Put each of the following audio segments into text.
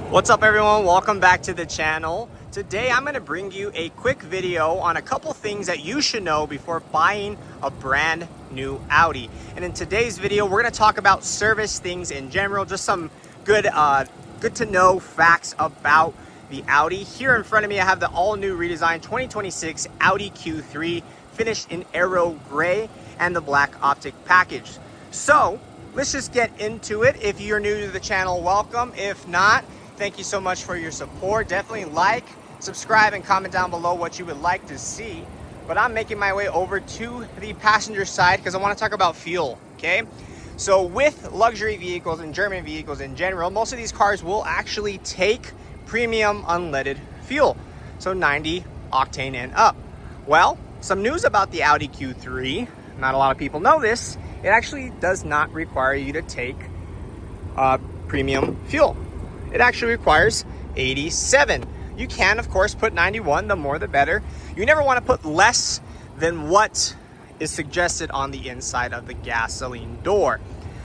What's up everyone, welcome back to the channel. Today I'm going to bring you a quick video on a couple things that you should know before buying a brand new Audi. And in today's video we're going to talk about service things in general, just some good to know facts about the Audi. Here in front of me I have the all new redesigned 2026 Audi Q3 finished in aero gray and the black optic package. So let's just get into it. If you're new to the channel, welcome. If not, thank you so much for your support. Definitely like, subscribe, and comment down below what you would like to see. But I'm making my way over to the passenger side because I want to talk about fuel, okay? So with luxury vehicles and German vehicles in general, most of these cars will actually take premium unleaded fuel. So 90 octane and up. Well, some news about the Audi Q3. Not a lot of people know this. It actually does not require you to take premium fuel. It actually requires 87. You can, of course, put 91, the more the better. You never want to put less than what is suggested on the inside of the gasoline door.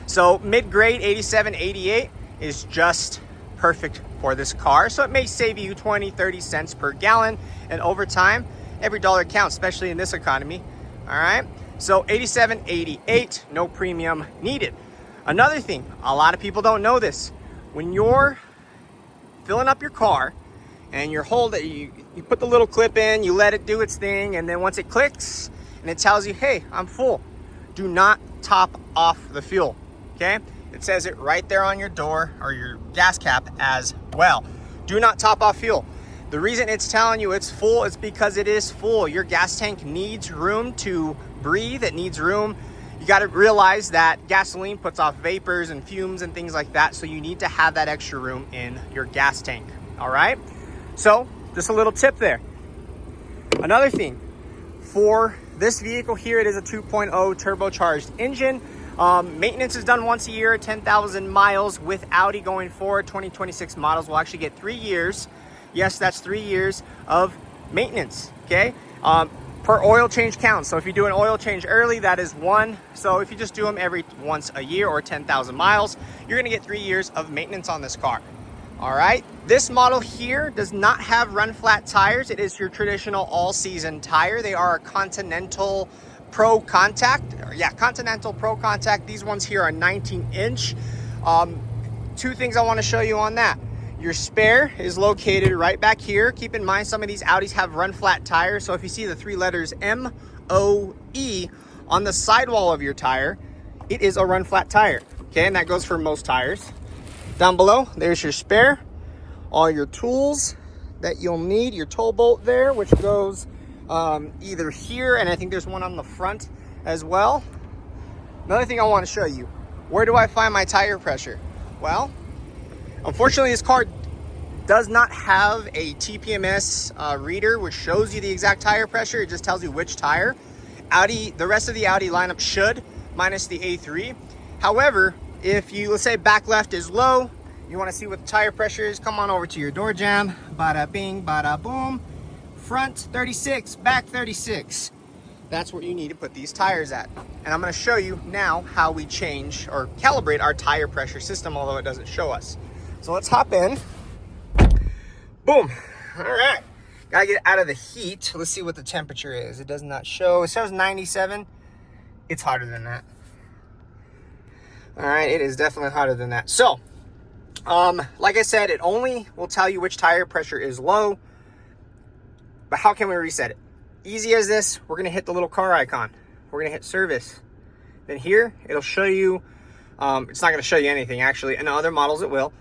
So mid-grade 87, 88 is just perfect for this car. So it may save you 20, 30 cents per gallon. And over time, every dollar counts, especially in this economy. All right. So 87, 88, no premium needed. Another thing, a lot of people don't know this. When you're filling up your car and you put the little clip in, you let it do its thing, and then once it clicks and it tells you, hey, I'm full, do not top off the fuel, okay? It says it right there on your door or your gas cap as well. Do not top off fuel. The reason it's telling you it's full is because it is full. Your gas tank needs room to breathe. It needs room. You got to realize that gasoline puts off vapors and fumes and things like that. So you need to have that extra room in your gas tank. All right. So just a little tip there. Another thing for this vehicle here, it is a 2.0 turbocharged engine. Maintenance is done once a year, 10,000 miles. With Audi going forward, 2026 models will actually get 3 years. Yes, that's 3 years of maintenance. Okay. Per oil change counts. So if you do an oil change early, that is 1. So if you just do them every once a year or 10,000 miles, you're going to get 3 years of maintenance on this car. All right. This model here does not have run flat tires. It is your traditional all-season tire. They are a Continental Pro Contact. Continental Pro Contact. These ones here are 19-inch. Two things I want to show you on that. Your spare is located right back here. Keep in mind, some of these Audis have run flat tires. So if you see the 3 letters MOE on the sidewall of your tire, it is a run flat tire. Okay, and that goes for most tires. Down below, there's your spare. All your tools that you'll need. Your tow bolt there, which goes either here, and I think there's one on the front as well. Another thing I want to show you. Where do I find my tire pressure? Well, unfortunately, this car does not have a TPMS reader, which shows you the exact tire pressure. It just tells you which tire. The rest of the Audi lineup should, minus the A3. However, if you, let's say back left is low, you want to see what the tire pressure is, come on over to your door jamb. Bada bing, bada boom. Front 36, back 36. That's where you need to put these tires at. And I'm going to show you now how we change or calibrate our tire pressure system, although it doesn't show us. So let's hop in. Boom. All right. Gotta get out of the heat. Let's see what the temperature is. It does not show. It shows 97. It's hotter than that. All right. It is definitely hotter than that. So, like I said, it only will tell you which tire pressure is low. But how can we reset it? Easy as this. We're going to hit the little car icon. We're going to hit service. Then here, it'll show you. It's not going to show you anything, actually. In other models, it will.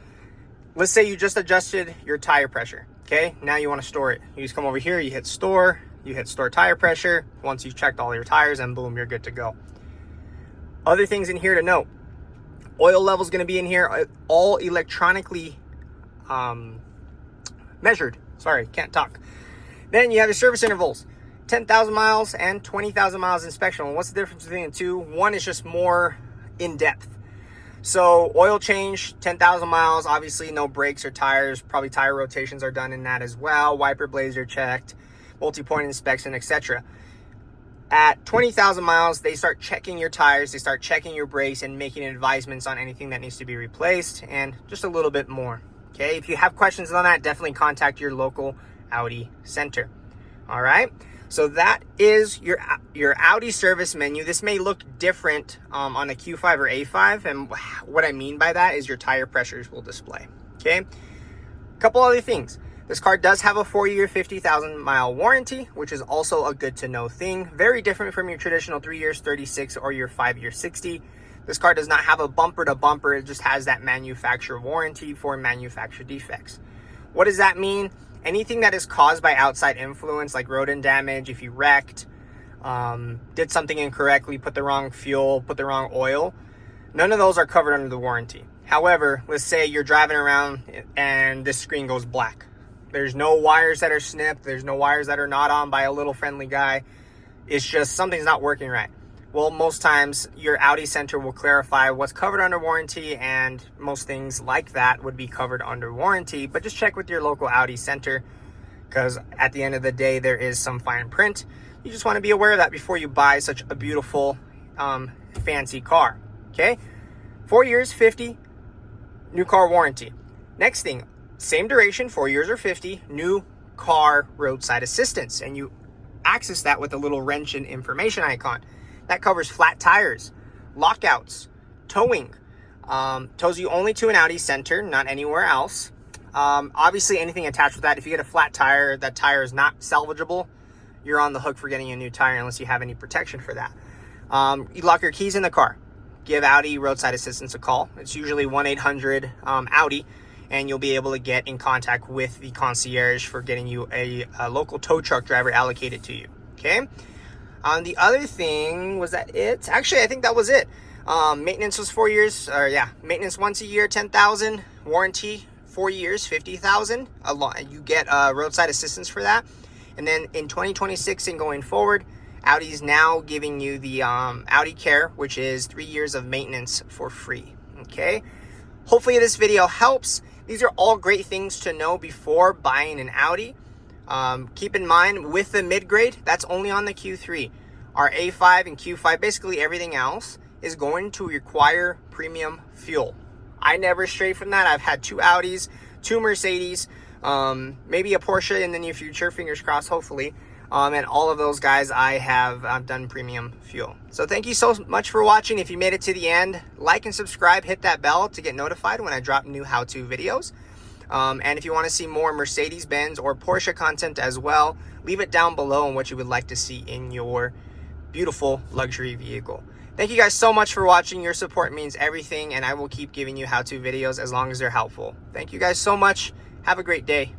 Let's say you just adjusted your tire pressure. Okay, now you want to store it. You just come over here, you hit store tire pressure. Once you've checked all your tires, and boom, you're good to go. Other things in here to note. Oil level is going to be in here, all electronically measured. Sorry, can't talk. Then you have your service intervals. 10,000 miles and 20,000 miles inspection. Well, what's the difference between the two? One is just more in-depth. So oil change, 10,000 miles, obviously no brakes or tires, probably tire rotations are done in that as well. Wiper blades are checked, multi-point inspection, etc. At 20,000 miles, they start checking your tires, they start checking your brakes and making advisements on anything that needs to be replaced and just a little bit more. Okay, if you have questions on that, definitely contact your local Audi center. All right, so that is your Audi service menu. This may look different on a Q5 or A5, and what I mean by that is your tire pressures will display. Okay, a couple other things. This car does have a 4-year, 50,000-mile warranty, which is also a good to know thing. Very different from your traditional 3 years, 36, or your 5-year, 60. This car does not have a bumper to bumper. It just has that manufacturer warranty for manufacturer defects. What does that mean? Anything that is caused by outside influence, like rodent damage, if you wrecked, did something incorrectly, put the wrong fuel, put the wrong oil, none of those are covered under the warranty. However, let's say you're driving around and this screen goes black. There's no wires that are snipped. There's no wires that are not on by a little friendly guy. It's just something's not working right. Well, most times your Audi center will clarify what's covered under warranty, and most things like that would be covered under warranty. But just check with your local Audi center, because at the end of the day, there is some fine print. You just want to be aware of that before you buy such a beautiful, fancy car. Okay, 4 years, 50, new car warranty. Next thing, same duration, 4 years or 50, new car roadside assistance, and you access that with a little wrench and information icon. That covers flat tires, lockouts, towing, tows you only to an Audi center, not anywhere else. Obviously, anything attached with that, if you get a flat tire, that tire is not salvageable, you're on the hook for getting a new tire unless you have any protection for that. You lock your keys in the car, give Audi roadside assistance a call. It's usually 1-800 Audi, and you'll be able to get in contact with the concierge for getting you a local tow truck driver allocated to you. Okay. The other thing, was that it? Actually, I think that was it. Maintenance was 4 years, maintenance once a year, 10,000. Warranty, 4 years, 50,000. You get roadside assistance for that. And then in 2026 and going forward, Audi's now giving you the Audi Care, which is 3 years of maintenance for free. Okay. Hopefully this video helps. These are all great things to know before buying an Audi. Keep in mind, with the mid-grade, that's only on the Q3. Our A5 and Q5, basically everything else, is going to require premium fuel. I never stray from that. I've had 2 Audis, 2 Mercedes, maybe a Porsche in the near future, fingers crossed, hopefully. And all of those guys, I have done premium fuel. So thank you so much for watching. If you made it to the end, like and subscribe, hit that bell to get notified when I drop new how-to videos. And if you want to see more Mercedes-Benz or Porsche content as well, leave it down below on what you would like to see in your beautiful luxury vehicle. Thank you guys so much for watching. Your support means everything, and I will keep giving you how-to videos as long as they're helpful. Thank you guys so much. Have a great day.